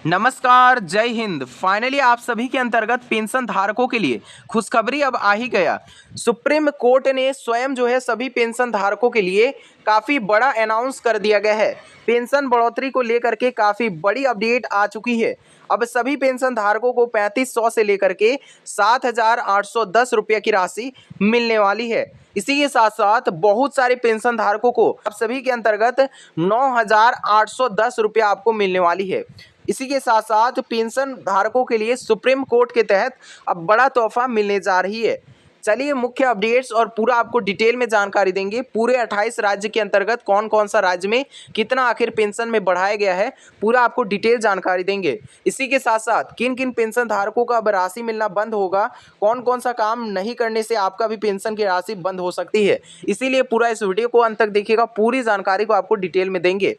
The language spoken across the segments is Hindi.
नमस्कार, जय हिंद। फाइनली आप सभी के अंतर्गत पेंशन धारकों के लिए खुशखबरी अब आ ही गया। सुप्रीम कोर्ट ने स्वयं जो है सभी पेंशन धारकों के लिए काफ़ी बड़ा अनाउंस कर दिया गया है। पेंशन बढ़ोतरी को लेकर के काफ़ी बड़ी अपडेट आ चुकी है। अब सभी पेंशन धारकों को 3500 से लेकर के 7810 रुपये की राशि मिलने वाली है। इसी के साथ साथ बहुत सारे पेंशन धारकों को अब सभी के अंतर्गत 9810 रुपये आपको मिलने वाली है। इसी के साथ साथ पेंशन धारकों के लिए सुप्रीम कोर्ट के तहत अब बड़ा तोहफा मिलने जा रही है। चलिए मुख्य अपडेट्स और पूरा आपको डिटेल में जानकारी देंगे। पूरे 28 राज्य के अंतर्गत कौन कौन सा राज्य में कितना आखिर पेंशन में बढ़ाया गया है, पूरा आपको डिटेल जानकारी देंगे। इसी के साथ साथ किन किन पेंशन धारकों का अब राशि मिलना बंद होगा, कौन कौन सा काम नहीं करने से आपका भी पेंशन की राशि बंद हो सकती है, इसीलिए पूरा इस वीडियो को अंत तक देखिएगा। पूरी जानकारी को आपको डिटेल में देंगे।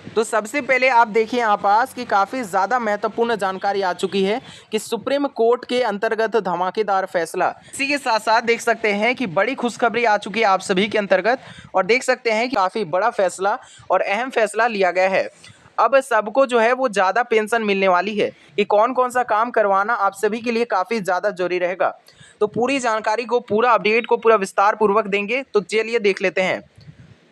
तो सबसे पहले आप देखिए यहाँ पास कि काफ़ी ज़्यादा महत्वपूर्ण जानकारी आ चुकी है कि सुप्रीम कोर्ट के अंतर्गत धमाकेदार फैसला। इसी के साथ साथ देख सकते हैं कि बड़ी खुशखबरी आ चुकी है आप सभी के अंतर्गत, और देख सकते हैं कि काफ़ी बड़ा फैसला और अहम फैसला लिया गया है। अब सबको जो है वो ज़्यादा पेंशन मिलने वाली है। कि कौन कौन सा काम करवाना आप सभी के लिए काफ़ी ज़्यादा जरूरी रहेगा, तो पूरी जानकारी को, पूरा अपडेट को पूरा विस्तार पूर्वक देंगे। तो चलिए देख लेते हैं।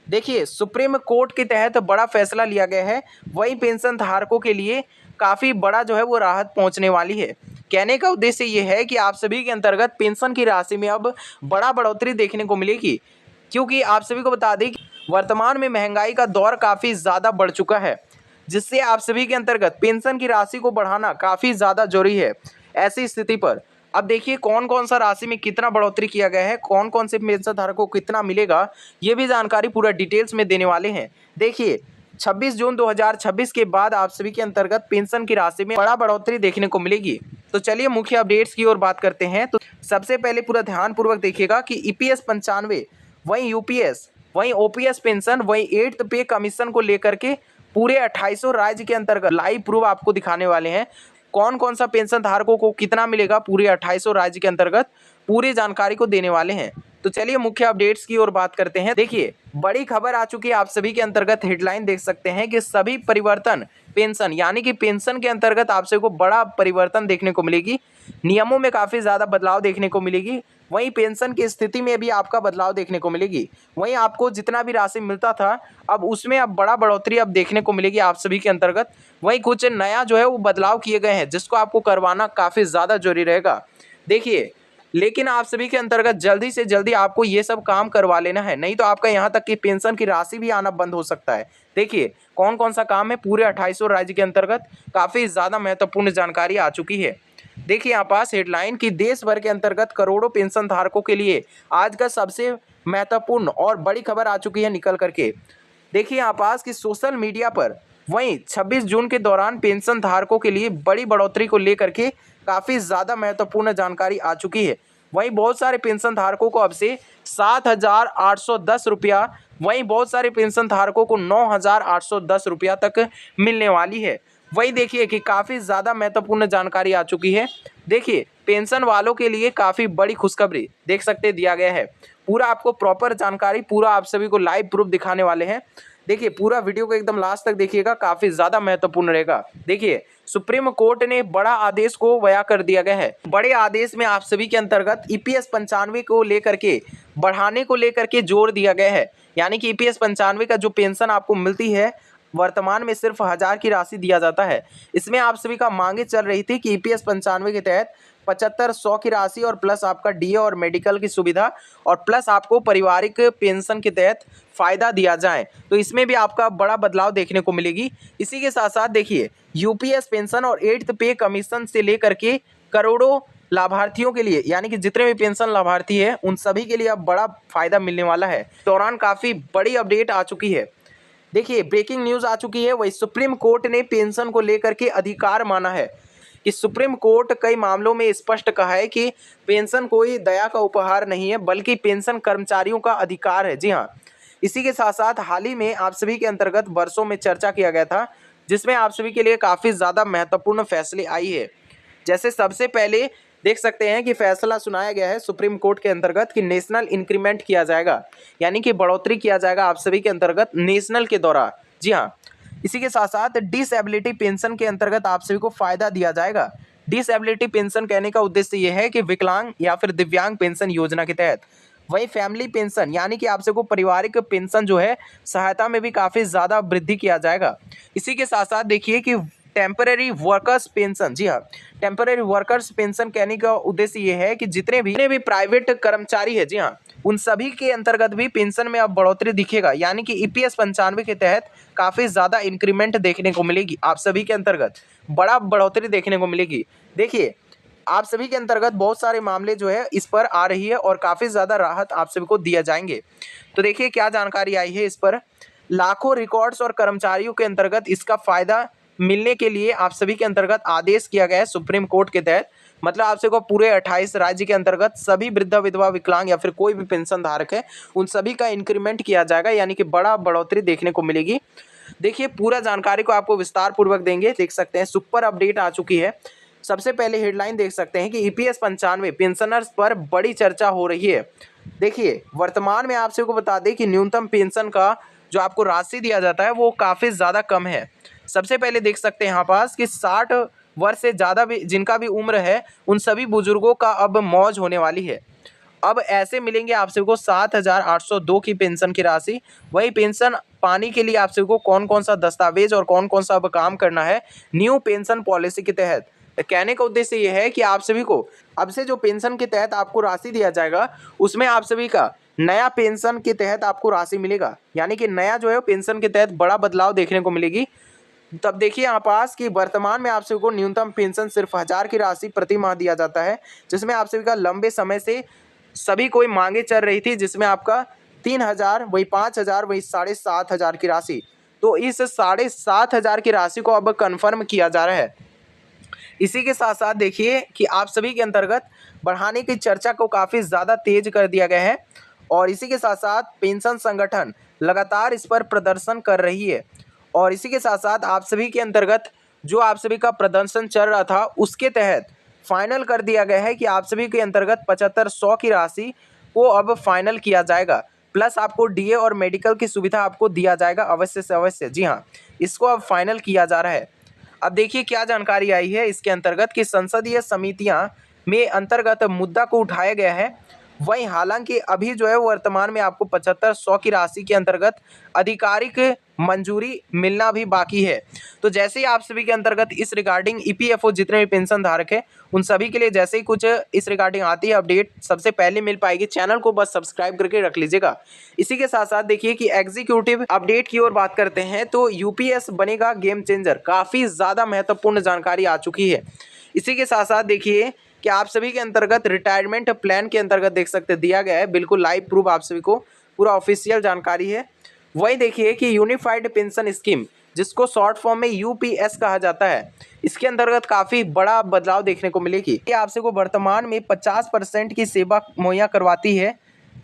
देखिए, सुप्रीम कोर्ट के तहत बड़ा फैसला लिया गया है। वही पेंशन धारकों के लिए काफ़ी बड़ा जो है वो राहत पहुंचने वाली है। कहने का उद्देश्य ये है कि आप सभी के अंतर्गत पेंशन की राशि में अब बड़ा बढ़ोतरी देखने को मिलेगी, क्योंकि आप सभी को बता दें कि वर्तमान में महंगाई का दौर काफ़ी ज़्यादा बढ़ चुका है, जिससे आप सभी के अंतर्गत पेंशन की राशि को बढ़ाना काफ़ी ज़्यादा जरूरी है। ऐसी स्थिति पर अब देखिए कौन कौन सा राशि में कितना बढ़ोतरी किया गया है, कौन कौन से पेंशन धारकों को कितना मिलेगा, ये भी जानकारी पूरा डिटेल्स में देने वाले हैं। देखिए 26 जून 2026 के बाद आप सभी के अंतर्गत पेंशन की राशि में बड़ा बढ़ोतरी देखने को मिलेगी। तो चलिए मुख्य अपडेट्स की ओर बात करते हैं। तो सबसे पहले पूरा ध्यानपूर्वक देखिएगा कि ईपीएस 95, वहीं यूपीएस, वहीं ओपीएस पेंशन, वहीं 8th पे कमीशन को लेकर के पूरे 2800 राज्य के अंतर्गत लाइव प्रूफ आपको दिखाने वाले हैं। कौन कौन सा पेंशन धारकों को कितना मिलेगा, पूरे 2800 राज्य के अंतर्गत पूरी जानकारी को देने वाले हैं। तो चलिए मुख्य अपडेट्स की ओर बात करते हैं। देखिए बड़ी खबर आ चुकी है आप सभी के अंतर्गत। हेडलाइन देख सकते हैं कि सभी परिवर्तन पेंशन, यानी कि पेंशन के अंतर्गत आप सभी को बड़ा परिवर्तन देखने को मिलेगी। नियमों में काफ़ी ज़्यादा बदलाव देखने को मिलेगी। वहीं पेंशन की स्थिति में भी आपका बदलाव देखने को मिलेगी। वहीं आपको जितना भी राशि मिलता था अब उसमें अब बड़ा बढ़ोतरी अब देखने को मिलेगी आप सभी के अंतर्गत। वहीं कुछ नया जो है वो बदलाव किए गए हैं, जिसको आपको करवाना काफ़ी ज़्यादा जरूरी रहेगा। देखिए, लेकिन आप सभी के अंतर्गत जल्दी से जल्दी आपको ये सब काम करवा लेना है, नहीं तो आपका यहाँ तक कि पेंशन की राशि भी आना बंद हो सकता है। देखिए कौन कौन सा काम है, पूरे 2800 राज्य के अंतर्गत काफ़ी ज़्यादा महत्वपूर्ण जानकारी आ चुकी है। देखिए यहाँ पास हेडलाइन कि देश भर के अंतर्गत करोड़ों पेंशन धारकों के लिए आज का सबसे महत्वपूर्ण और बड़ी खबर आ चुकी है निकल करके। देखिए यहाँ पास कि सोशल मीडिया पर वहीं 26 जून के दौरान पेंशन धारकों के लिए बड़ी बढ़ोतरी को लेकर के काफ़ी ज़्यादा महत्वपूर्ण जानकारी आ चुकी है। वहीं बहुत सारे पेंशन धारकों को अब से 7810 रुपया, वहीं बहुत सारे पेंशन धारकों को 9810 रुपया तक मिलने वाली है। वही देखिए कि काफ़ी ज़्यादा महत्वपूर्ण जानकारी आ चुकी है। देखिए पेंशन वालों के लिए काफ़ी बड़ी खुशखबरी देख सकते दिया गया है। पूरा आपको प्रॉपर जानकारी, पूरा आप सभी को लाइव प्रूफ दिखाने वाले हैं। देखिए पूरा वीडियो को एकदम लास्ट तक देखिएगा, काफ़ी ज़्यादा महत्वपूर्ण रहेगा। देखिए सुप्रीम कोर्ट ने बड़ा आदेश को बयां कर दिया गया है। बड़े आदेश में आप सभी के अंतर्गत ईपीएस 95 को लेकर के बढ़ाने को लेकर के जोर दिया गया है। यानी कि ईपीएस 95 का जो पेंशन आपको मिलती है वर्तमान में सिर्फ 1000 की राशि दिया जाता है। इसमें आप सभी का मांगे चल रही थी कि ईपीएस 95 के तहत 7500 की राशि और प्लस आपका डीए और मेडिकल की सुविधा और प्लस आपको पारिवारिक पेंशन के तहत फ़ायदा दिया जाए। तो इसमें भी आपका बड़ा बदलाव देखने को मिलेगी। इसी के साथ साथ देखिए यूपीएस पेंशन और 8th पे कमीशन से लेकर के करोड़ों लाभार्थियों के लिए, यानी कि जितने भी पेंशन लाभार्थी है उन सभी के लिए अब बड़ा फायदा मिलने वाला है। दौरान काफ़ी बड़ी अपडेट आ चुकी है। देखिए ब्रेकिंग न्यूज़ आ चुकी है। वही सुप्रीम कोर्ट ने पेंशन को लेकर के अधिकार माना है कि सुप्रीम कोर्ट कई मामलों में स्पष्ट कहा है कि पेंशन कोई दया का उपहार नहीं है, बल्कि पेंशन कर्मचारियों का अधिकार है। जी हाँ, इसी के साथ साथ हाल ही में आप सभी के अंतर्गत वर्षों में चर्चा किया गया था, जिसमें आप सभी के लिए काफ़ी ज़्यादा महत्वपूर्ण फैसले आई है। जैसे सबसे पहले देख सकते हैं कि फैसला सुनाया गया है सुप्रीम कोर्ट के अंतर्गत कि नेशनल इंक्रीमेंट किया जाएगा, यानी कि बढ़ोतरी किया जाएगा आप सभी के अंतर्गत नेशनल के दौरान। जी हाँ, इसी के साथ साथ डिसेबिलिटी पेंशन के अंतर्गत आप सभी को फायदा दिया जाएगा। डिसेबिलिटी पेंशन कहने का उद्देश्य यह है कि विकलांग या फिर दिव्यांग पेंशन योजना के तहत। वही फैमिली पेंशन यानी कि आप सबको पारिवारिक पेंशन जो है सहायता में भी काफ़ी ज़्यादा वृद्धि किया जाएगा। इसी के साथ साथ देखिए कि टेम्पररी वर्कर्स पेंशन, जी हाँ, टेम्पररी वर्कर्स पेंशन कहने का उद्देश्य ये है कि जितने भी प्राइवेट कर्मचारी है, जी हाँ, उन सभी के अंतर्गत भी पेंशन में अब बढ़ोतरी दिखेगा। यानी कि ईपीएस 95 के तहत काफ़ी ज़्यादा इंक्रीमेंट देखने को मिलेगी। आप सभी के अंतर्गत बड़ा बढ़ोतरी देखने को मिलेगी। देखिए आप सभी के अंतर्गत बहुत सारे मामले जो है इस पर आ रही है और काफ़ी ज़्यादा राहत आप सभी को दिया जाएंगे। तो देखिए क्या जानकारी आई है इस पर। लाखों रिकॉर्ड्स और कर्मचारियों के अंतर्गत इसका फ़ायदा मिलने के लिए आप सभी के अंतर्गत आदेश किया गया है सुप्रीम कोर्ट के तहत। मतलब आप सबको पूरे 28 राज्य के अंतर्गत सभी वृद्ध विधवा विकलांग या फिर कोई भी पेंशन धारक है उन सभी का इंक्रीमेंट किया जाएगा, यानी कि बड़ा बढ़ोतरी देखने को मिलेगी। देखिए पूरा जानकारी को आपको विस्तार पूर्वक देंगे। देख सकते हैं सुपर अपडेट आ चुकी है। सबसे पहले हेडलाइन देख सकते हैं कि ईपीएस 95 पेंशनर्स पर बड़ी चर्चा हो रही है। देखिए वर्तमान में आप सबको बता दें कि न्यूनतम पेंशन का जो आपको राशि दिया जाता है वो काफ़ी ज़्यादा कम है। सबसे पहले देख सकते हैं यहाँ पास कि 60 वर्ष से ज़्यादा भी जिनका भी उम्र है उन सभी बुजुर्गों का अब मौज होने वाली है। अब ऐसे मिलेंगे आप सबको 7,802 की पेंशन की राशि। वही पेंशन पाने के लिए आप सबको कौन कौन सा दस्तावेज और कौन कौन सा अब काम करना है न्यू पेंशन पॉलिसी के तहत। कहने का उद्देश्य ये है कि आप सभी को अब से जो पेंशन के तहत आपको राशि दिया जाएगा उसमें आप सभी का नया पेंशन के तहत आपको राशि मिलेगा। यानी कि नया जो है पेंशन के तहत बड़ा बदलाव देखने को मिलेगी। तब देखिए यहाँ पास कि वर्तमान में आप सभी को न्यूनतम पेंशन सिर्फ 1000 की राशि प्रति माह दिया जाता है, जिसमें आप सभी का लंबे समय से सभी कोई मांगे चल रही थी, जिसमें आपका 3000, वही 5000, वही 7500 की राशि। तो इस 7500 की राशि को अब कन्फर्म किया जा रहा है। इसी के साथ साथ देखिए कि आप सभी के अंतर्गत बढ़ाने की चर्चा को काफ़ी ज़्यादा तेज कर दिया गया है और इसी के साथ साथ पेंशन संगठन लगातार इस पर प्रदर्शन कर रही है। और इसी के साथ साथ आप सभी के अंतर्गत जो आप सभी का प्रदर्शन चल रहा था उसके तहत फाइनल कर दिया गया है कि आप सभी के अंतर्गत 7500 की राशि को अब फाइनल किया जाएगा। प्लस आपको डीए और मेडिकल की सुविधा आपको दिया जाएगा अवश्य से अवश्य। जी हाँ, इसको अब फाइनल किया जा रहा है। अब देखिए क्या जानकारी आई है इसके अंतर्गत कि संसदीय समितियां में अंतर्गत मुद्दा को उठाया गया है। वहीं हालांकि अभी जो है वर्तमान में आपको 7500 की राशि के अंतर्गत आधिकारिक मंजूरी मिलना भी बाकी है। तो जैसे ही आप सभी के अंतर्गत इस रिगार्डिंग ईपीएफओ जितने भी पेंशन धारक है उन सभी के लिए जैसे ही कुछ इस रिगार्डिंग आती है अपडेट सबसे पहले मिल पाएगी। चैनल को बस सब्सक्राइब करके रख लीजिएगा। इसी के साथ साथ देखिए कि एग्जीक्यूटिव अपडेट की ओर बात करते हैं तो यूपीएस बनेगा गेम चेंजर। काफ़ी ज़्यादा महत्वपूर्ण जानकारी आ चुकी है। इसी के साथ साथ देखिए कि आप सभी के अंतर्गत रिटायरमेंट प्लान के अंतर्गत देख सकते दिया गया है बिल्कुल लाइव प्रूफ आप सभी को पूरा ऑफिशियल जानकारी है। वही देखिए कि यूनिफाइड पेंशन स्कीम जिसको शॉर्ट फॉर्म में यूपीएस कहा जाता है, इसके अंतर्गत काफ़ी बड़ा बदलाव देखने को मिलेगी। ये आप सभी को वर्तमान में 50% की सेवा मुहैया करवाती है।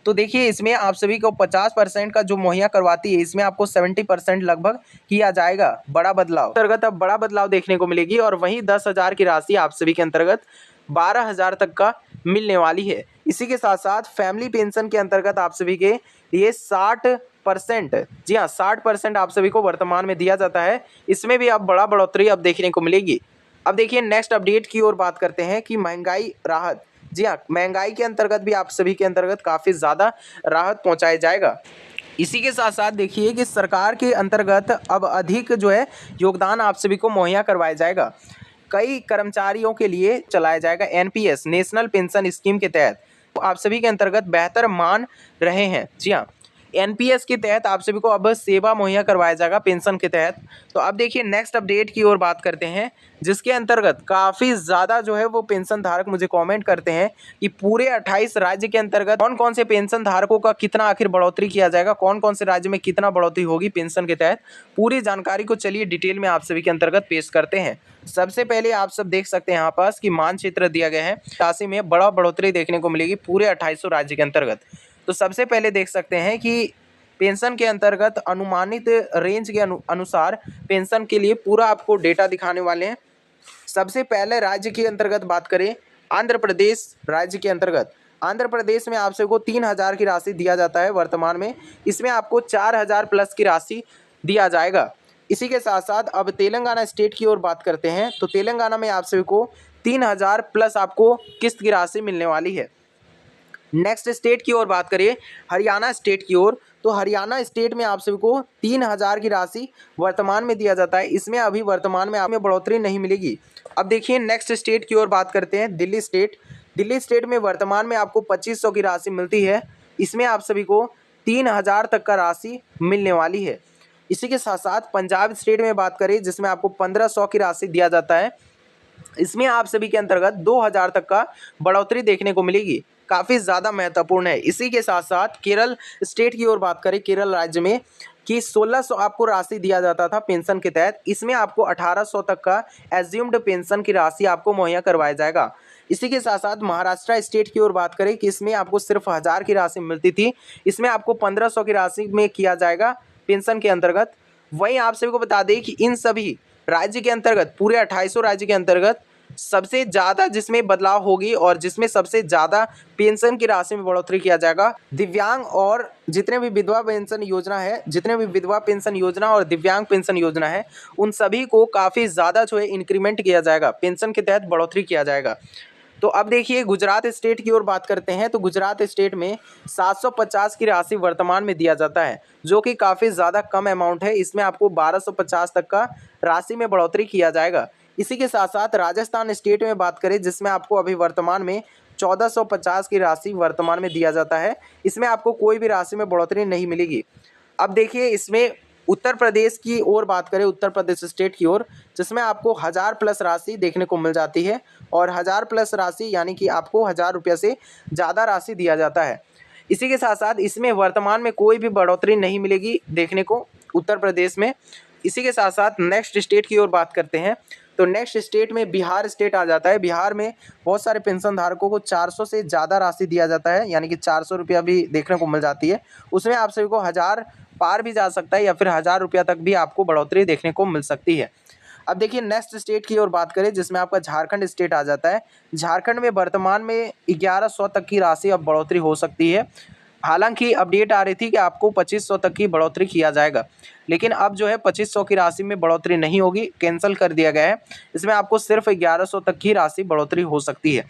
तो देखिए इसमें आप सभी को 50% का जो मुहैया करवाती है इसमें आपको 70% लगभग किया जाएगा। बड़ा बदलाव अंतर्गत अब बड़ा बदलाव देखने को मिलेगी और वहीं 10,000 की राशि आप सभी के अंतर्गत 12,000 तक का मिलने वाली है। इसी के साथ साथ फैमिली पेंशन के अंतर्गत आप सभी के लिए 60%, जी हाँ 60% आप सभी को वर्तमान में दिया जाता है। इसमें भी अब बड़ा बढ़ोतरी अब देखने को मिलेगी। अब देखिए नेक्स्ट अपडेट की ओर बात करते हैं कि महंगाई राहत। जी हाँ, महंगाई के अंतर्गत भी आप सभी के अंतर्गत काफ़ी ज़्यादा राहत पहुँचाया जाएगा। इसी के साथ साथ देखिए कि सरकार के अंतर्गत अब अधिक जो है योगदान आप सभी को मुहैया करवाया जाएगा। कई कर्मचारियों के लिए चलाया जाएगा एनपीएस नेशनल पेंशन स्कीम के तहत। तो आप सभी के अंतर्गत बेहतर मान रहे हैं। जी हाँ, एनपीएस के तहत आप सभी को अब सेवा मुहैया करवाया जाएगा पेंशन के तहत। तो अब देखिए नेक्स्ट अपडेट की ओर बात करते हैं जिसके अंतर्गत काफ़ी ज़्यादा जो है वो पेंशन धारक मुझे कमेंट करते हैं कि पूरे 28 राज्य के अंतर्गत कौन कौन से पेंशन धारकों का कितना आखिर बढ़ोतरी किया जाएगा, कौन कौन से राज्य में कितना बढ़ोतरी होगी पेंशन के तहत। पूरी जानकारी को चलिए डिटेल में आप सभी के अंतर्गत पेश करते हैं। सबसे पहले आप सब देख सकते हैं यहाँ पास कि मानचित्र दिया गया है। राशि में बड़ा बढ़ोतरी देखने को मिलेगी पूरे 28 राज्य के अंतर्गत। तो सबसे पहले देख सकते हैं कि पेंशन के अंतर्गत अनुमानित रेंज के अनुसार पेंशन के लिए पूरा आपको डेटा दिखाने वाले हैं। सबसे पहले राज्य के अंतर्गत बात करें आंध्र प्रदेश राज्य के अंतर्गत। आंध्र प्रदेश में आप सबको 3000 की राशि दिया जाता है वर्तमान में। इसमें आपको 4000 प्लस की राशि दिया जाएगा। इसी के साथ साथ अब तेलंगाना स्टेट की ओर बात करते हैं, तो तेलंगाना में आप सभी को 3000 प्लस आपको किस्त की राशि मिलने वाली है। नेक्स्ट स्टेट की ओर बात करें, हरियाणा स्टेट की ओर, तो हरियाणा स्टेट में आप सभी को 3000 की राशि वर्तमान में दिया जाता है। इसमें अभी वर्तमान में आप में बढ़ोतरी नहीं मिलेगी। अब देखिए नेक्स्ट स्टेट की ओर बात करते हैं, दिल्ली स्टेट। दिल्ली स्टेट में वर्तमान में आपको 2500 की राशि मिलती है। इसमें आप सभी को 3000 तक का राशि मिलने वाली है। इसी के साथ साथ पंजाब स्टेट में बात करें, जिसमें आपको 1500 की राशि दिया जाता है। इसमें आप सभी के अंतर्गत 2000 तक का बढ़ोतरी देखने को मिलेगी, काफ़ी ज़्यादा महत्वपूर्ण है। इसी के साथ साथ केरल स्टेट की ओर बात करें, केरल राज्य में कि 1600 आपको राशि दिया जाता था पेंशन के तहत। इसमें आपको 1800 तक का एज्यूम्ड पेंशन की राशि आपको मुहैया करवाया जाएगा। इसी के साथ साथ महाराष्ट्र स्टेट की ओर बात करें कि इसमें आपको सिर्फ 1000 की राशि मिलती थी। इसमें आपको 1500 की राशि में किया जाएगा पेंशन के अंतर्गत। वहीं आप सभी को बता दें कि इन सभी राज्य के अंतर्गत, पूरे 2800 राज्य के अंतर्गत सबसे ज़्यादा जिसमें बदलाव होगी और जिसमें सबसे ज़्यादा पेंशन की राशि में बढ़ोतरी किया जाएगा, दिव्यांग और जितने भी विधवा पेंशन योजना है, जितने भी विधवा पेंशन योजना और दिव्यांग पेंशन योजना है, उन सभी को काफ़ी ज़्यादा जो है इंक्रीमेंट किया जाएगा, पेंशन के तहत बढ़ोतरी किया जाएगा। तो अब देखिए गुजरात स्टेट की ओर बात करते हैं, तो गुजरात स्टेट में 750 की राशि वर्तमान में दिया जाता है, जो कि काफ़ी ज़्यादा कम अमाउंट है। इसमें आपको 1250 तक का राशि में बढ़ोतरी किया जाएगा। इसी के साथ साथ राजस्थान स्टेट में बात करें, जिसमें आपको अभी वर्तमान में 1450 की राशि वर्तमान में दिया जाता है। इसमें आपको कोई भी राशि में बढ़ोतरी नहीं मिलेगी। अब देखिए इसमें उत्तर प्रदेश की ओर बात करें, उत्तर प्रदेश स्टेट की ओर, जिसमें आपको 1000 प्लस राशि देखने को मिल जाती है। और 1000 प्लस राशि यानी कि आपको 1000 रुपये से ज़्यादा राशि दिया जाता है। इसी के साथ साथ इसमें वर्तमान में कोई भी बढ़ोतरी नहीं मिलेगी देखने को उत्तर प्रदेश में। इसी के साथ साथ नेक्स्ट स्टेट की ओर बात करते हैं, तो नेक्स्ट स्टेट में बिहार स्टेट आ जाता है। बिहार में बहुत सारे पेंशन धारकों को 400 से ज़्यादा राशि दिया जाता है, यानी कि 400 रुपया भी देखने को मिल जाती है। उसमें आप सभी को 1000 पार भी जा सकता है या फिर 1000 रुपया तक भी आपको बढ़ोतरी देखने को मिल सकती है। अब देखिए नेक्स्ट स्टेट की ओर बात करें, जिसमें आपका झारखंड स्टेट आ जाता है। झारखंड में वर्तमान में 1100 तक की राशि अब बढ़ोतरी हो सकती है। हालांकि अपडेट आ रही थी कि आपको 2500 तक की बढ़ोतरी किया जाएगा, लेकिन अब जो है 2500 की राशि में बढ़ोतरी नहीं होगी, कैंसिल कर दिया गया है। इसमें आपको सिर्फ 1100 तक की राशि बढ़ोतरी हो सकती है।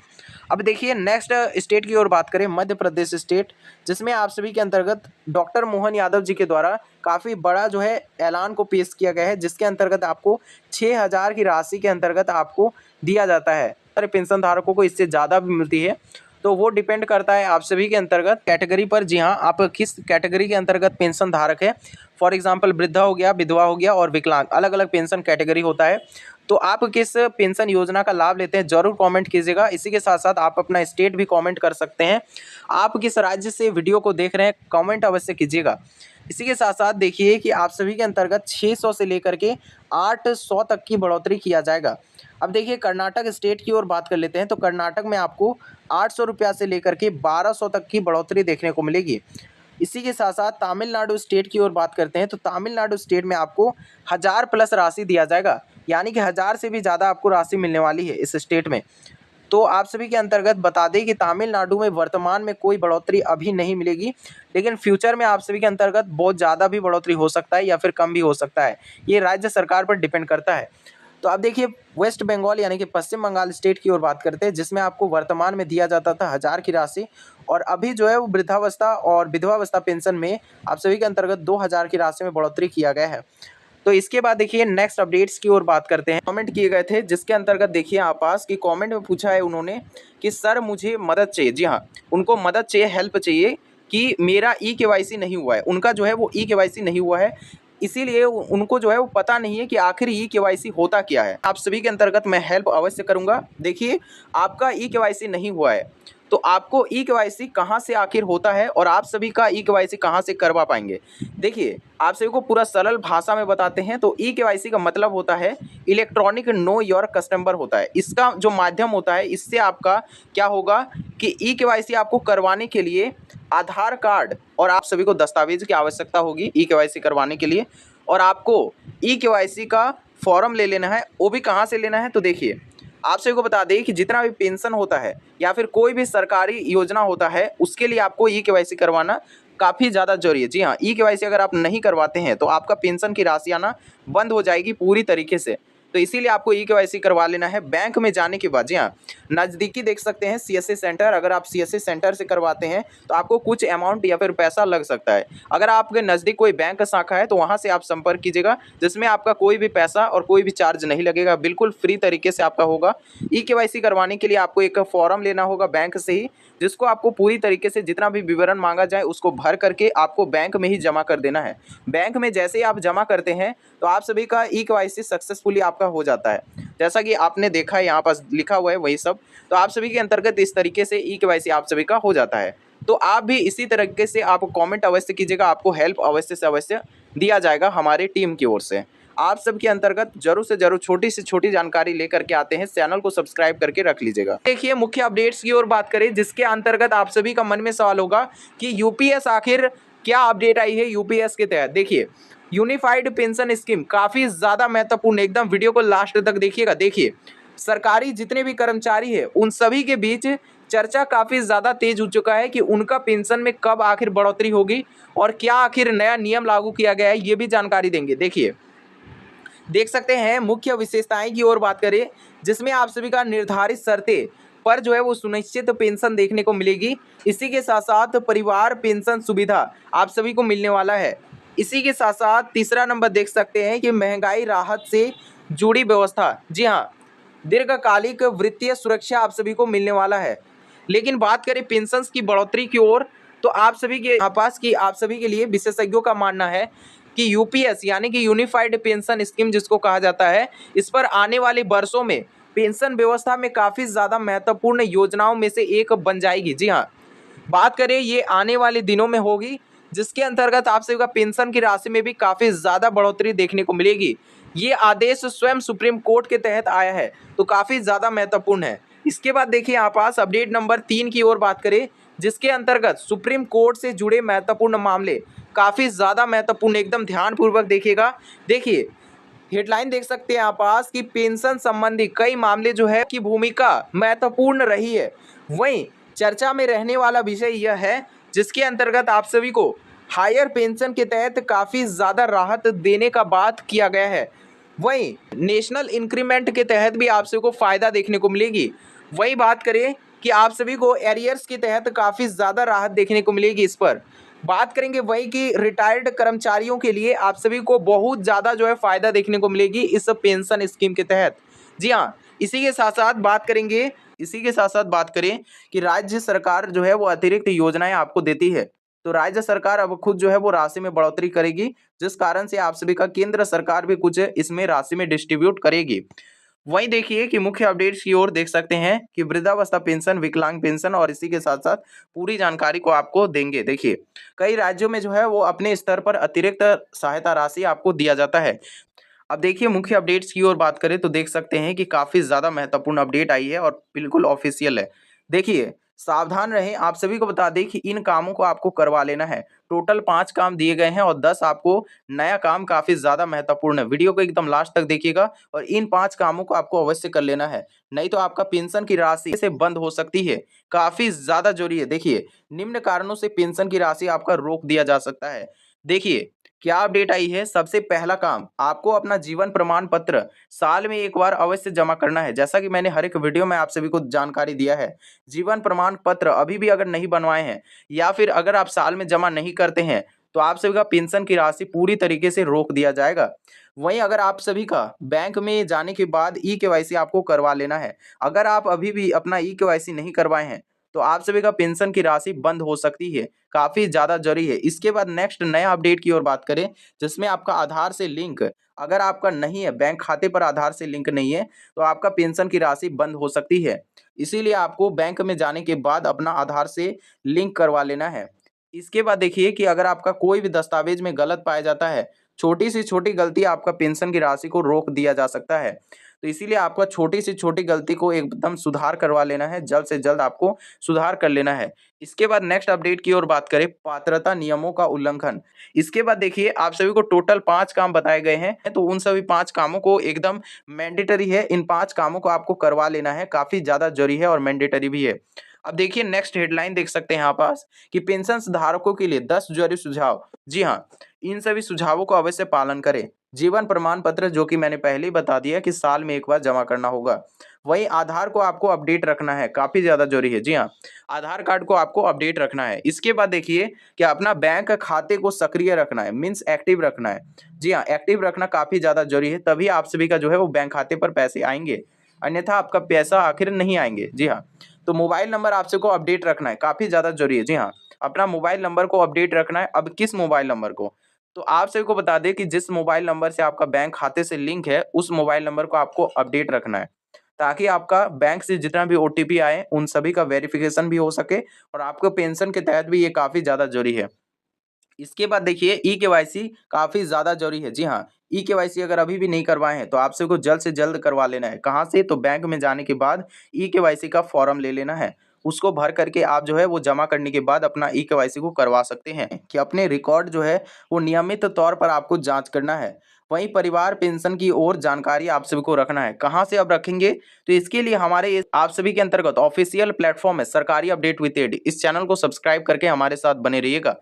अब देखिए नेक्स्ट स्टेट की ओर बात करें, मध्य प्रदेश स्टेट, जिसमें आप सभी के अंतर्गत डॉक्टर मोहन यादव जी के द्वारा काफ़ी बड़ा जो है ऐलान को पेश किया गया है, जिसके अंतर्गत आपको 6000 की राशि के अंतर्गत आपको दिया जाता है। सारे पेंशन धारकों को इससे ज़्यादा भी मिलती है, तो वो डिपेंड करता है आप सभी के अंतर्गत कैटेगरी पर। जी हाँ, आप किस कैटेगरी के अंतर्गत पेंशन धारक है। फॉर एग्जांपल वृद्धा हो गया, विधवा हो गया और विकलांग, अलग अलग पेंशन कैटेगरी होता है। तो आप किस पेंशन योजना का लाभ लेते हैं ज़रूर कमेंट कीजिएगा। इसी के साथ साथ आप अपना स्टेट भी कमेंट कर सकते हैं। आप किस राज्य से वीडियो को देख रहे हैं कमेंट अवश्य कीजिएगा। इसी के साथ साथ देखिए कि आप सभी के अंतर्गत 600 से लेकर के 800 तक की बढ़ोतरी किया जाएगा। अब देखिए कर्नाटक स्टेट की ओर बात कर लेते हैं, तो कर्नाटक में आपको 800 रुपया से लेकर के 1200 तक की बढ़ोतरी देखने को मिलेगी। इसी के साथ साथ तमिलनाडु स्टेट की ओर बात करते हैं, तो तमिलनाडु स्टेट में आपको 1000 प्लस राशि दिया जाएगा, यानी कि 1000 से भी ज़्यादा आपको राशि मिलने वाली है इस स्टेट में। तो आप सभी के अंतर्गत बता दें कि तमिलनाडु में वर्तमान में कोई बढ़ोतरी अभी नहीं मिलेगी, लेकिन फ्यूचर में आप सभी के अंतर्गत बहुत ज़्यादा भी बढ़ोतरी हो सकता है या फिर कम भी हो सकता है। ये राज्य सरकार पर डिपेंड करता है। तो आप देखिए वेस्ट बंगाल यानी कि पश्चिम बंगाल स्टेट की ओर बात करते हैं, जिसमें आपको वर्तमान में दिया जाता था 1000 की राशि, और अभी जो है वो वृद्धावस्था और विधवावस्था पेंशन में आप सभी के अंतर्गत 2000 की राशि में बढ़ोतरी किया गया है। तो इसके बाद देखिए नेक्स्ट अपडेट्स की ओर बात करते हैं। कमेंट किए गए थे, जिसके अंतर्गत देखिए आप पास कि कमेंट में पूछा है उन्होंने कि सर मुझे मदद चाहिए। जी हाँ, उनको मदद चाहिए, हेल्प चाहिए कि मेरा ई-केवाईसी नहीं हुआ है। उनका जो है वो ई-केवाईसी नहीं हुआ है, इसीलिए उनको जो है वो पता नहीं है कि आखिर ई-केवाईसी होता क्या है। आप सभी के अंतर्गत मैं हेल्प अवश्य करूंगा। देखिए आपका ई-केवाईसी नहीं हुआ है, तो आपको ई-केवाईसी कहाँ से आखिर होता है और आप सभी का ई-केवाईसी कहाँ से करवा पाएंगे। देखिए आप सभी को पूरा सरल भाषा में बताते हैं। तो ई-केवाईसी का मतलब होता है इलेक्ट्रॉनिक नो योर कस्टमर होता है। इसका जो माध्यम होता है, इससे आपका क्या होगा कि ई-केवाईसी आपको करवाने के लिए आधार कार्ड और आप सभी को दस्तावेज की आवश्यकता होगी ई-केवाईसी करवाने के लिए, और आपको ई-केवाईसी का फॉर्म ले लेना है। वो भी कहाँ से लेना है, तो देखिए आप सभी को बता दें कि जितना भी पेंशन होता है या फिर कोई भी सरकारी योजना होता है, उसके लिए आपको ई-केवाईसी करवाना काफ़ी ज़्यादा जरूरी है। जी हाँ, ई-केवाईसी अगर आप नहीं करवाते हैं तो आपका पेंशन की राशि आना बंद हो जाएगी पूरी तरीके से। तो इसीलिए आपको ई-केवाईसी करवा लेना है बैंक में जाने के बाद। जी हाँ, नज़दीकी देख सकते हैं सीएससी सेंटर, अगर आप सीएससी सेंटर से करवाते हैं तो आपको कुछ अमाउंट या फिर पैसा लग सकता है। अगर आपके नज़दीक कोई बैंक शाखा है तो वहाँ से आप संपर्क कीजिएगा, जिसमें आपका कोई भी पैसा और कोई भी चार्ज नहीं लगेगा, बिल्कुल फ्री तरीके से आपका होगा। ई-केवाईसी करवाने के लिए आपको एक फॉर्म लेना होगा बैंक से ही, जिसको आपको पूरी तरीके से जितना भी विवरण मांगा जाए उसको भर करके आपको बैंक में ही जमा कर देना है। बैंक में जैसे ही आप जमा करते हैं तो आप सभी का ई-केवाईसी सक्सेसफुली आपका हो जाता है। जैसा कि आपने देखा है यहाँ पास लिखा हुआ है वही सब, तो आप सभी के अंतर्गत इस तरीके से ई-केवाईसी आप सभी का हो जाता है। तो आप भी इसी तरीके से आप कमेंट अवश्य कीजिएगा, आपको हेल्प अवश्य से अवश्य दिया जाएगा हमारी टीम की ओर से। आप सबके अंतर्गत जरूर से जरूर छोटी से छोटी जानकारी लेकर के आते हैं, चैनल को सब्सक्राइब करके रख लीजिएगा। देखिए मुख्य अपडेट्स की ओर बात करें, जिसके अंतर्गत आप सभी का मन में सवाल होगा कि यूपीएस आखिर क्या अपडेट आई है यूपीएस के तहत। देखिए यूनिफाइड पेंशन स्कीम काफी ज्यादा महत्वपूर्ण, एकदम वीडियो को लास्ट तक देखिएगा। देखिए सरकारी जितने भी कर्मचारी है उन सभी के बीच चर्चा काफी ज्यादा तेज हो चुका है कि उनका पेंशन में कब आखिर बढ़ोतरी होगी और क्या आखिर नया नियम लागू किया गया है, ये भी जानकारी देंगे। देखिए देख सकते हैं मुख्य विशेषताएं की ओर बात करें, जिसमें आप सभी का निर्धारित शर्तें पर जो है वो सुनिश्चित पेंशन देखने को मिलेगी। इसी के साथ साथ परिवार पेंशन सुविधा आप सभी को मिलने वाला है। इसी के साथ साथ तीसरा नंबर देख सकते हैं कि महंगाई राहत से जुड़ी व्यवस्था। जी हाँ, दीर्घकालिक वित्तीय सुरक्षा आप सभी को मिलने वाला है। लेकिन बात करें पेंशन की बढ़ोतरी की ओर, तो आप सभी के पास की आप सभी के लिए विशेषज्ञों का मानना है कि यूपीएस यानी कि यूनिफाइड पेंशन स्कीम जिसको कहा जाता है, इस पर आने वाले वर्षों में पेंशन व्यवस्था में काफ़ी ज़्यादा महत्वपूर्ण योजनाओं में से एक बन जाएगी। जी हाँ, बात करें ये आने वाले दिनों में होगी, जिसके अंतर्गत आप सभी का पेंशन की राशि में भी काफ़ी ज़्यादा बढ़ोतरी देखने को मिलेगी। ये आदेश स्वयं सुप्रीम कोर्ट के तहत आया है, तो काफ़ी ज़्यादा महत्वपूर्ण है। इसके बाद देखिए यहाँ पास अपडेट नंबर 3 की ओर बात करें, जिसके अंतर्गत सुप्रीम कोर्ट से जुड़े महत्वपूर्ण मामले काफ़ी ज़्यादा महत्वपूर्ण, एकदम ध्यानपूर्वक देखिएगा। देखिए हेडलाइन देख सकते हैं आप पास कि पेंशन संबंधी कई मामले जो है की भूमिका महत्वपूर्ण रही है। वहीं चर्चा में रहने वाला विषय यह है जिसके अंतर्गत आप सभी को हायर पेंशन के तहत काफ़ी ज़्यादा राहत देने का बात किया गया है। वहीं नेशनल इंक्रीमेंट के तहत भी आप सभी को फ़ायदा देखने को मिलेगी। वही बात करें कि आप सभी को एरियर्स के तहत काफ़ी ज़्यादा राहत देखने को मिलेगी। इस पर बात करेंगे वही कि रिटायर्ड कर्मचारियों के लिए आप सभी को बहुत ज़्यादा जो है फ़ायदा देखने को मिलेगी इस पेंशन स्कीम के तहत। जी हाँ, इसी के साथ साथ बात करें कि राज्य सरकार जो है वो अतिरिक्त योजनाएं आपको देती है, तो राज्य सरकार अब खुद जो है वो राशि में बढ़ोतरी करेगी, जिस कारण से आप सभी का केंद्र सरकार भी कुछ इसमें राशि में डिस्ट्रीब्यूट करेगी। वहीं देखिए कि मुख्य अपडेट्स की ओर देख सकते हैं कि वृद्धावस्था पेंशन, विकलांग पेंशन और इसी के साथ साथ पूरी जानकारी को आपको देंगे। देखिए कई राज्यों में जो है वो अपने स्तर पर अतिरिक्त सहायता राशि आपको दिया जाता है। अब देखिए मुख्य अपडेट्स की ओर बात करें तो देख सकते हैं कि काफ़ी ज़्यादा महत्वपूर्ण अपडेट आई है और बिल्कुल ऑफिशियल है। देखिए सावधान रहें, आप सभी को बता दें कि इन कामों को आपको करवा लेना है। टोटल 5 काम दिए गए हैं और 10 आपको नया काम, काफ़ी ज़्यादा महत्वपूर्ण है। वीडियो को एकदम लास्ट तक देखिएगा और इन 5 कामों को आपको अवश्य कर लेना है, नहीं तो आपका पेंशन की राशि से बंद हो सकती है। काफ़ी ज़्यादा जरूरी है। देखिए निम्न कारणों से पेंशन की राशि आपका रोक दिया जा सकता है। देखिए क्या अपडेट आई है। सबसे पहला काम, आपको अपना जीवन प्रमाण पत्र साल में एक बार अवश्य जमा करना है। जैसा कि मैंने हर एक वीडियो में आप सभी को जानकारी दिया है, जीवन प्रमाण पत्र अभी भी अगर नहीं बनवाए हैं या फिर अगर आप साल में जमा नहीं करते हैं तो आप सभी का पेंशन की राशि पूरी तरीके से रोक दिया जाएगा। वहीं अगर आप सभी का बैंक में जाने के बाद ई-केवाईसी आपको करवा लेना है। अगर आप अभी भी अपना ई-केवाईसी नहीं करवाए हैं तो आप सभी का पेंशन की राशि बंद हो सकती है, काफ़ी ज़्यादा जरूरी है। इसके बाद नेक्स्ट नया अपडेट की ओर बात करें, जिसमें आपका आधार से लिंक अगर आपका नहीं है, बैंक खाते पर आधार से लिंक नहीं है, तो आपका पेंशन की राशि बंद हो सकती है। इसीलिए आपको बैंक में जाने के बाद अपना आधार से लिंक करवा लेना है। इसके बाद देखिए कि अगर आपका कोई भी दस्तावेज में गलत पाया जाता है, छोटी से छोटी गलती आपका पेंशन की राशि को रोक दिया जा सकता है। तो इसीलिए आपका छोटी से छोटी गलती को एकदम सुधार करवा लेना है, जल्द से जल्द आपको सुधार कर लेना है। इसके बाद नेक्स्ट अपडेट की ओर बात करें, पात्रता नियमों का उल्लंघन। इसके बाद देखिए आप सभी को टोटल 5 काम बताए गए हैं, तो उन सभी 5 कामों को एकदम मैंडेटरी है। इन 5 कामों को आपको करवा लेना है, काफ़ी ज़्यादा जरूरी है और मैंडेटरी भी है। अब देखिए नेक्स्ट हेडलाइन देख सकते हैं यहाँ पास कि पेंशन धारकों के लिए 10 जरूरी सुझाव। जी हाँ, इन सभी सुझावों को अवश्य पालन करें। जीवन प्रमाण पत्र जो कि मैंने पहले ही बता दिया कि साल में एक बार जमा करना होगा। वहीं आधार को आपको अपडेट रखना है, काफी ज्यादा जरूरी है। जी हाँ, आधार कार्ड को आपको अपडेट रखना है। इसके बाद देखिए कि अपना बैंक खाते को सक्रिय रखना है, मीन्स एक्टिव रखना है। जी हाँ, एक्टिव रखना काफी ज्यादा जरूरी है, तभी आप सभी का जो है वो बैंक खाते पर पैसे आएंगे, अन्यथा आपका पैसा आखिर नहीं आएंगे। जी हाँ, तो मोबाइल नंबर आपसे को अपडेट रखना है, काफी ज्यादा जरूरी है। जी हाँ, अपना मोबाइल नंबर को अपडेट रखना है। अब किस मोबाइल नंबर को, तो आप सभी को बता दें कि जिस मोबाइल नंबर से आपका बैंक खाते से लिंक है उस मोबाइल नंबर को आपको अपडेट रखना है, ताकि आपका बैंक से जितना भी ओटीपी आए उन सभी का वेरिफिकेशन भी हो सके, और आपको पेंशन के तहत भी ये काफी ज्यादा जरूरी है। इसके बाद देखिए ई केवाईसी काफी ज्यादा जरूरी है। जी हाँ, ई केवाईसी अगर अभी भी नहीं करवाए हैं तो आप सबको जल्द से जल्द करवा लेना है। कहाँ से, तो बैंक में जाने के बाद ई केवाईसी का फॉर्म ले लेना है। उसको भर करके आप जो है वो जमा करने के बाद अपना ई केवाईसी को करवा सकते हैं, कि अपने रिकॉर्ड जो है वो नियमित तौर पर आपको जांच करना है। वहीं परिवार पेंशन की और जानकारी आप सभी को रखना है। कहाँ से अब रखेंगे, तो इसके लिए हमारे आप सभी के अंतर्गत ऑफिशियल प्लेटफॉर्म है सरकारी अपडेट विद एड, इस चैनल को सब्सक्राइब करके हमारे साथ बने रहिएगा।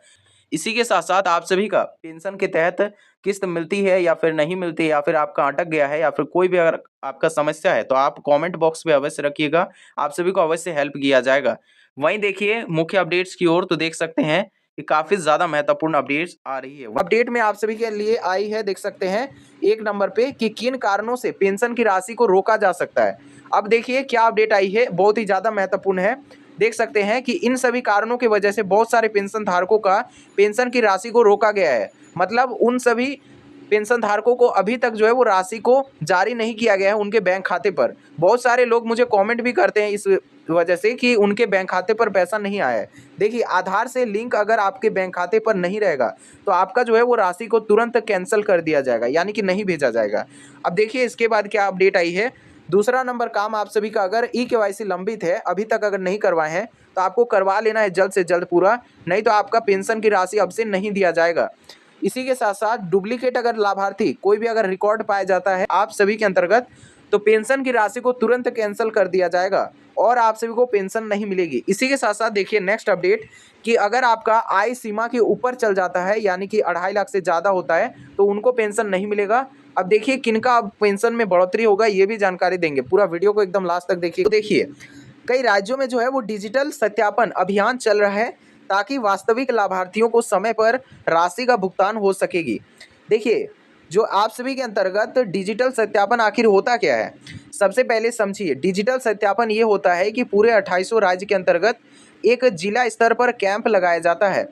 इसी के साथ साथ आप सभी का पेंशन के तहत किस्त मिलती है या फिर नहीं मिलती है, या फिर आपका अटक गया है, या फिर कोई भी अगर आपका समस्या है तो आप कमेंट बॉक्स में अवश्य रखिएगा, आप सभी को अवश्य हेल्प किया जाएगा। वहीं देखिए मुख्य अपडेट्स की ओर, तो देख सकते हैं कि काफी ज्यादा महत्वपूर्ण अपडेट्स आ रही है। अपडेट में आप सभी के लिए आई है, देख सकते हैं एक नंबर पे कि किन कारणों से पेंशन की राशि को रोका जा सकता है। अब देखिए क्या अपडेट आई है, बहुत ही ज्यादा महत्वपूर्ण है। देख सकते हैं कि इन सभी कारणों की वजह से बहुत सारे पेंशन धारकों का पेंशन की राशि को रोका गया है। मतलब उन सभी पेंशन धारकों को अभी तक जो है वो राशि को जारी नहीं किया गया है उनके बैंक खाते पर। बहुत सारे लोग मुझे कमेंट भी करते हैं इस वजह से कि उनके बैंक खाते पर पैसा नहीं आया है। देखिए आधार से लिंक अगर आपके बैंक खाते पर नहीं रहेगा तो आपका जो है वो राशि को तुरंत कैंसिल कर दिया जाएगा, यानी कि नहीं भेजा जाएगा। अब देखिए इसके बाद क्या अपडेट आई है। दूसरा नंबर काम आप सभी का, अगर ई केवाईसी लंबित है, अभी तक अगर नहीं करवाए हैं तो आपको करवा लेना है जल्द से जल्द पूरा, नहीं तो आपका पेंशन की राशि अब से नहीं दिया जाएगा। इसी के साथ साथ डुप्लीकेट अगर लाभार्थी कोई भी अगर रिकॉर्ड पाया जाता है आप सभी के अंतर्गत, तो पेंशन की राशि को तुरंत कैंसिल कर दिया जाएगा और आप सभी को पेंशन नहीं मिलेगी। इसी के साथ साथ देखिए नेक्स्ट अपडेट कि अगर आपका आय सीमा के ऊपर चल जाता है, यानी कि 2.5 लाख से ज़्यादा होता है, तो उनको पेंशन नहीं मिलेगा। अब देखिए किनका अब पेंशन में बढ़ोतरी होगा ये भी जानकारी देंगे, पूरा वीडियो को एकदम लास्ट तक देखिए। तो देखिए कई राज्यों में जो है वो डिजिटल सत्यापन अभियान चल रहा है, ताकि वास्तविक लाभार्थियों को समय पर राशि का भुगतान हो सकेगी। देखिए जो आप सभी के अंतर्गत डिजिटल सत्यापन आखिर होता क्या है, सबसे पहले समझिए। डिजिटल सत्यापन ये होता है कि पूरे 2800 राज्य के अंतर्गत एक जिला स्तर पर कैंप लगाया जाता है।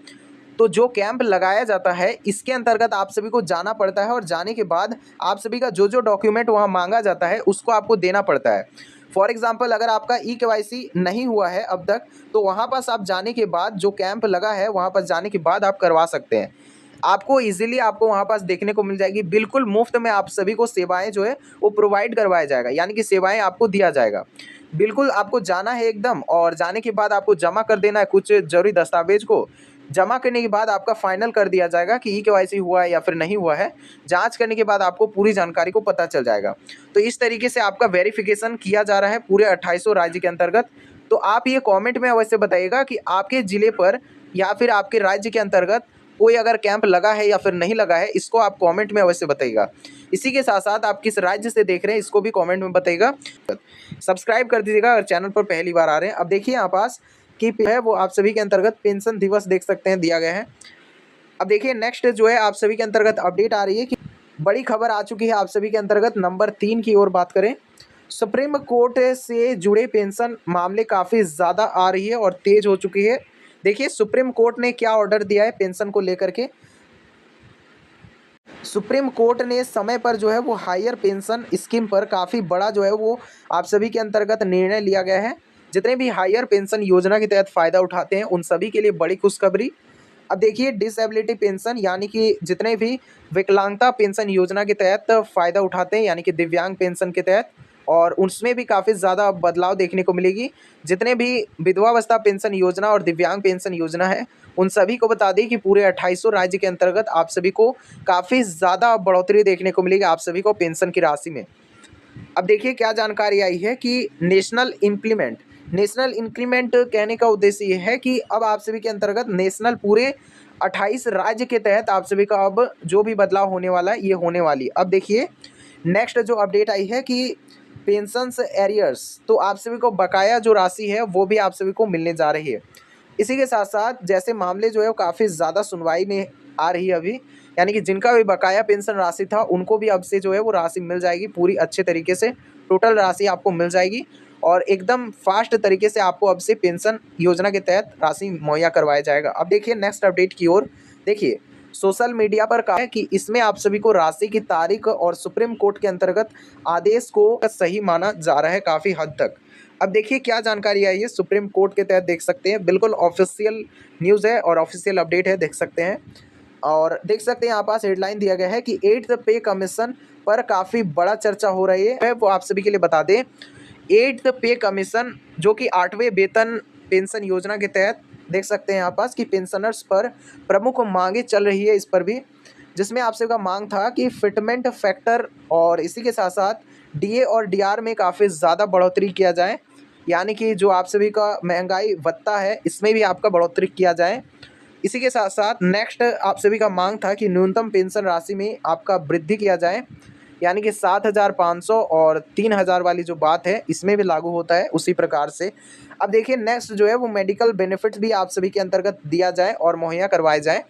तो जो कैंप लगाया जाता है इसके अंतर्गत आप सभी को जाना पड़ता है, और जाने के बाद आप सभी का जो जो डॉक्यूमेंट वहाँ मांगा जाता है उसको आपको देना पड़ता है। फॉर एग्जाम्पल अगर आपका ई केवाईसी नहीं हुआ है अब तक, तो वहाँ पास आप जाने के बाद, जो कैंप लगा है वहाँ पास जाने के बाद आप करवा सकते हैं। आपको इजीली आपको वहाँ पास देखने को मिल जाएगी, बिल्कुल मुफ्त में आप सभी को सेवाएं जो है वो प्रोवाइड करवाया जाएगा, यानी कि सेवाएं आपको दिया जाएगा। बिल्कुल आपको जाना है एकदम, और जाने के बाद आपको जमा कर देना है कुछ जरूरी दस्तावेज को। जमा करने के बाद आपका फाइनल कर दिया जाएगा कि ई केवाईसी हुआ है या फिर नहीं हुआ है। जांच करने के बाद आपको पूरी जानकारी को पता चल जाएगा। तो इस तरीके से आपका वेरिफिकेशन किया जा रहा है पूरे 2800 राज्य के अंतर्गत। तो आप ये कमेंट में अवश्य बताइएगा कि आपके ज़िले पर या फिर आपके राज्य के अंतर्गत कोई अगर कैंप लगा है या फिर नहीं लगा है, इसको आप कमेंट में अवश्य बताइएगा। इसी के साथ साथ आप किस राज्य से देख रहे हैं इसको भी कमेंट में बताइएगा। सब्सक्राइब कर दीजिएगा अगर चैनल पर पहली बार आ रहे हैं। अब देखिए यहाँ पास कि है वो आप सभी के अंतर्गत पेंशन दिवस देख सकते हैं दिया गया है। अब देखिए नेक्स्ट जो है आप सभी के अंतर्गत अपडेट आ रही है कि बड़ी खबर आ चुकी है आप सभी के अंतर्गत। नंबर 3 की ओर बात करें, सुप्रीम कोर्ट से जुड़े पेंशन मामले काफ़ी ज़्यादा आ रही है और तेज हो चुकी है। देखिए सुप्रीम कोर्ट ने क्या ऑर्डर दिया है पेंशन को लेकर के। सुप्रीम कोर्ट ने समय पर जो है वो हायर पेंशन स्कीम पर काफ़ी बड़ा जो है वो आप सभी के अंतर्गत निर्णय लिया गया है। जितने भी हायर पेंशन योजना के तहत फ़ायदा उठाते हैं उन सभी के लिए बड़ी खुशखबरी। अब देखिए डिसेबिलिटी पेंशन, यानी कि जितने भी विकलांगता पेंशन योजना के तहत फ़ायदा उठाते हैं, यानी कि दिव्यांग पेंशन के तहत, और उसमें भी काफ़ी ज़्यादा बदलाव देखने को मिलेगी। जितने भी विधवावस्था पेंशन योजना और दिव्यांग पेंशन योजना है उन सभी को बता दें कि पूरे 2800 राज्य के अंतर्गत आप सभी को काफ़ी ज़्यादा बढ़ोतरी देखने को मिलेगी आप सभी को पेंशन की राशि में। अब देखिए क्या जानकारी आई है कि नेशनल इंक्रीमेंट कहने का उद्देश्य ये है कि अब आप सभी के अंतर्गत नेशनल पूरे 28 राज्य के तहत आप सभी का अब जो भी बदलाव होने वाला है ये होने वाली। अब देखिए नेक्स्ट जो अपडेट आई है कि पेंशन्स एरियर्स, तो आप सभी को बकाया जो राशि है वो भी आप सभी को मिलने जा रही है। इसी के साथ साथ जैसे मामले जो है वो काफ़ी ज़्यादा सुनवाई में आ रही है अभी, यानी कि जिनका भी बकाया पेंशन राशि था उनको भी अब से जो है वो राशि मिल जाएगी पूरी अच्छे तरीके से, टोटल राशि आपको मिल जाएगी और एकदम फास्ट तरीके से आपको अब से पेंशन योजना के तहत राशि मुहैया करवाया जाएगा। अब देखिए नेक्स्ट अपडेट की ओर, देखिए सोशल मीडिया पर कहा है कि इसमें आप सभी को राशि की तारीख और सुप्रीम कोर्ट के अंतर्गत आदेश को सही माना जा रहा है काफ़ी हद तक। अब देखिए क्या जानकारी आई है सुप्रीम कोर्ट के तहत, देख सकते हैं बिल्कुल ऑफिशियल न्यूज़ है और ऑफिशियल अपडेट है, देख सकते हैं। और देख सकते हैं यहाँ पास हेडलाइन दिया गया है कि 8th पे कमीशन पर काफ़ी बड़ा चर्चा हो रही है, वो आप सभी के लिए बता दें। 8th पे कमीशन जो कि 8वें वेतन पेंशन योजना के तहत देख सकते हैं यहाँ पास कि पेंशनर्स पर प्रमुख मांगे चल रही है इस पर भी, जिसमें आप सभी का मांग था कि फिटमेंट फैक्टर और इसी के साथ साथ डीए और डीआर में काफ़ी ज़्यादा बढ़ोतरी किया जाए, यानी कि जो आप सभी का महंगाई भत्ता है इसमें भी आपका बढ़ोतरी किया जाए। इसी के साथ साथ नेक्स्ट आप सभी का मांग था कि न्यूनतम पेंशन राशि में आपका वृद्धि किया जाए, यानी कि 7,500 और 3,000 वाली जो बात है इसमें भी लागू होता है उसी प्रकार से। अब देखिए नेक्स्ट जो है वो मेडिकल बेनिफिट्स भी आप सभी के अंतर्गत दिया जाए और मुहैया करवाए जाए,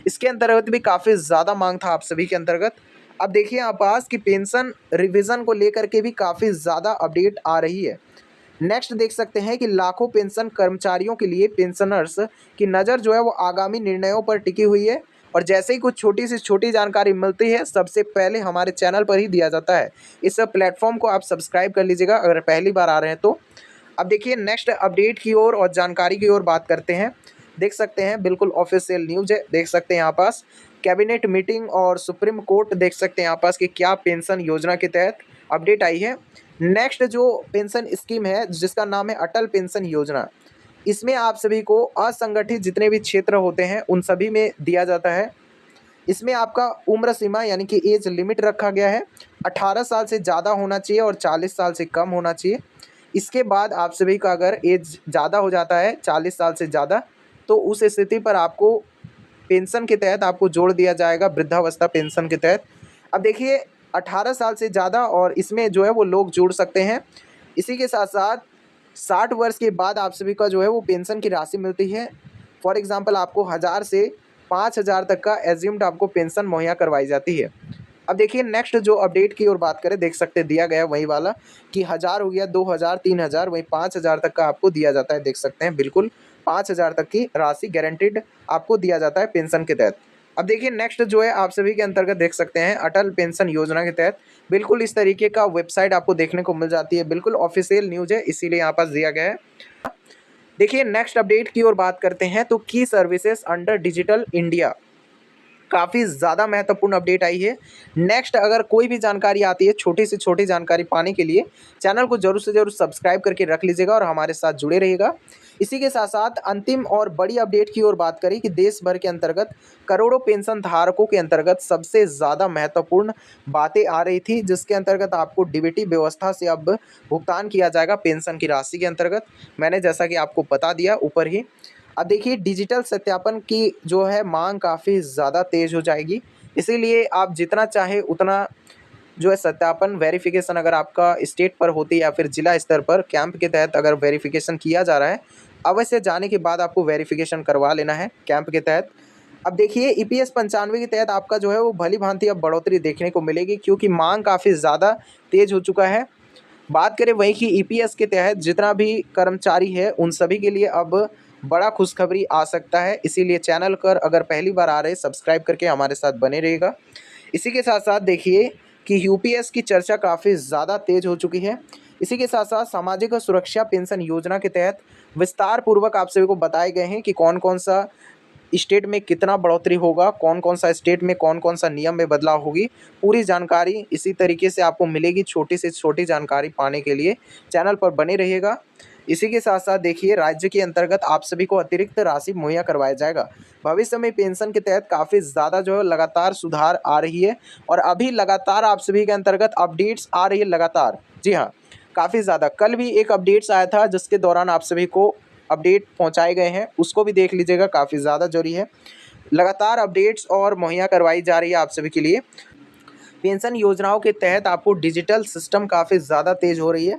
इसके अंतर्गत भी काफ़ी ज़्यादा मांग था आप सभी के अंतर्गत। अब देखिए आप पास कि पेंशन रिवीजन को लेकर के भी काफ़ी ज़्यादा अपडेट आ रही है। नेक्स्ट देख सकते हैं कि लाखों पेंशन कर्मचारियों के लिए पेंशनर्स की नज़र जो है वो आगामी निर्णयों पर टिकी हुई है और जैसे ही कुछ छोटी से छोटी जानकारी मिलती है सबसे पहले हमारे चैनल पर ही दिया जाता है। इस प्लेटफॉर्म को आप सब्सक्राइब कर लीजिएगा अगर पहली बार आ रहे हैं तो। अब देखिए नेक्स्ट अपडेट की ओर और जानकारी की ओर बात करते हैं। देख सकते हैं बिल्कुल ऑफिशियल न्यूज़ है, देख सकते हैं यहाँ पास कैबिनेट मीटिंग और सुप्रीम कोर्ट देख सकते हैं यहाँ पास कि क्या पेंशन योजना के तहत अपडेट आई है। नेक्स्ट जो पेंशन स्कीम है जिसका नाम है अटल पेंशन योजना, इसमें आप सभी को असंगठित जितने भी क्षेत्र होते हैं उन सभी में दिया जाता है। इसमें आपका उम्र सीमा यानी कि एज लिमिट रखा गया है, 18 साल से ज़्यादा होना चाहिए और 40 साल से कम होना चाहिए। इसके बाद आप सभी का अगर एज ज़्यादा हो जाता है 40 साल से ज़्यादा तो उस स्थिति पर आपको पेंशन के तहत आपको जोड़ दिया जाएगा वृद्धावस्था पेंशन के तहत। अब देखिए 18 साल से ज़्यादा और इसमें जो है वो लोग जुड़ सकते हैं। इसी के साथ साथ 60 वर्ष के बाद आप सभी का जो है वो पेंशन की राशि मिलती है। फॉर एग्जांपल आपको 1000 से 5000 तक का एज्यूम्ड आपको पेंशन मुहैया करवाई जाती है। अब देखिए नेक्स्ट जो अपडेट की ओर बात करें, देख सकते हैं दिया गया है वही वाला कि 1000 हो गया, 2000, 3000, वही 5000 तक का आपको दिया जाता है। देख सकते हैं बिल्कुल 5000 तक की राशि गारंटीड आपको दिया जाता है पेंशन के तहत। अब देखिए नेक्स्ट जो है आप सभी के अंतर्गत देख सकते हैं अटल पेंशन योजना के तहत बिल्कुल इस तरीके का वेबसाइट आपको देखने को मिल जाती है, बिल्कुल ऑफिशियल न्यूज़ है इसीलिए यहाँ पास दिया गया है। देखिए नेक्स्ट अपडेट की ओर बात करते हैं तो की सर्विसेज अंडर डिजिटल इंडिया, काफ़ी ज़्यादा महत्वपूर्ण अपडेट आई है। नेक्स्ट अगर कोई भी जानकारी आती है छोटी से छोटी जानकारी पाने के लिए चैनल को ज़रूर से ज़रूर सब्सक्राइब करके रख लीजिएगा और हमारे साथ जुड़े रहिएगा। इसी के साथ साथ अंतिम और बड़ी अपडेट की ओर बात करें कि देश भर के अंतर्गत करोड़ों पेंशन धारकों के अंतर्गत सबसे ज़्यादा महत्वपूर्ण बातें आ रही थी, जिसके अंतर्गत आपको डीबीटी व्यवस्था से अब भुगतान किया जाएगा पेंशन की राशि के अंतर्गत। मैंने जैसा कि आपको बता दिया ऊपर ही। अब देखिए डिजिटल सत्यापन की जो है मांग काफ़ी ज़्यादा तेज़ हो जाएगी, इसीलिए आप जितना चाहे उतना जो है सत्यापन वेरिफिकेशन अगर आपका स्टेट पर होती है या फिर जिला स्तर पर कैंप के तहत अगर वेरिफिकेशन किया जा रहा है, अवश्य जाने के बाद आपको वेरिफिकेशन करवा लेना है कैंप के तहत। अब देखिए ईपीएस 95 के तहत आपका जो है वो भली भांति अब बढ़ोतरी देखने को मिलेगी क्योंकि मांग काफ़ी ज़्यादा तेज़ हो चुका है। बात करें वहीं की ईपीएस के तहत जितना भी कर्मचारी है उन सभी के लिए अब बड़ा खुशखबरी आ सकता है, इसीलिए चैनल पर अगर पहली बार आ रहे सब्सक्राइब करके हमारे साथ बने रहिएगा। इसी के साथ साथ देखिए कि यूपीएस की चर्चा काफ़ी ज़्यादा तेज़ हो चुकी है। इसी के साथ साथ सामाजिक सुरक्षा पेंशन योजना के तहत विस्तार पूर्वक आप सभी को बताए गए हैं कि कौन कौन सा स्टेट में कितना बढ़ोतरी होगा, कौन कौन सा स्टेट में कौन कौन सा नियम में बदलाव होगी, पूरी जानकारी इसी तरीके से आपको मिलेगी। छोटी से छोटी जानकारी पाने के लिए चैनल पर बने रहिएगा। इसी के साथ साथ देखिए राज्य के अंतर्गत आप सभी को अतिरिक्त राशि मुहैया करवाया जाएगा। भविष्य में पेंशन के तहत काफ़ी ज़्यादा जो है लगातार सुधार आ रही है और अभी लगातार आप सभी के अंतर्गत अपडेट्स आ रही है लगातार। जी हाँ, काफ़ी ज़्यादा। कल भी एक अपडेट्स आया था जिसके दौरान आप सभी को अपडेट पहुंचाए गए हैं, उसको भी देख लीजिएगा, काफ़ी ज़्यादा ज़रूरी है। लगातार अपडेट्स और मुहैया करवाई जा रही है आप सभी के लिए। पेंशन योजनाओं के तहत आपको डिजिटल सिस्टम काफ़ी ज़्यादा तेज़ हो रही है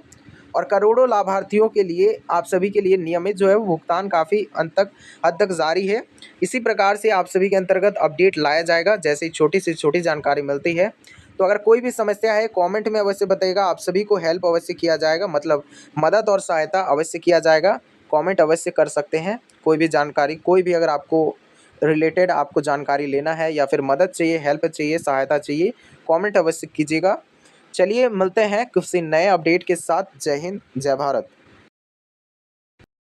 और करोड़ों लाभार्थियों के लिए आप सभी के लिए नियमित जो है वो भुगतान काफ़ी हद तक जारी है। इसी प्रकार से आप सभी के अंतर्गत अपडेट लाया जाएगा जैसे ही छोटी से छोटी जानकारी मिलती है। तो अगर कोई भी समस्या है कमेंट में अवश्य बताइएगा, आप सभी को हेल्प अवश्य किया जाएगा, मतलब मदद और सहायता अवश्य किया जाएगा। कमेंट अवश्य कर सकते हैं, कोई भी जानकारी, कोई भी अगर आपको रिलेटेड आपको जानकारी लेना है या फिर मदद चाहिए, हेल्प चाहिए, सहायता चाहिए, कमेंट अवश्य कीजिएगा। चलिए मिलते हैं किसी नए अपडेट के साथ। जय हिंद, जय भारत।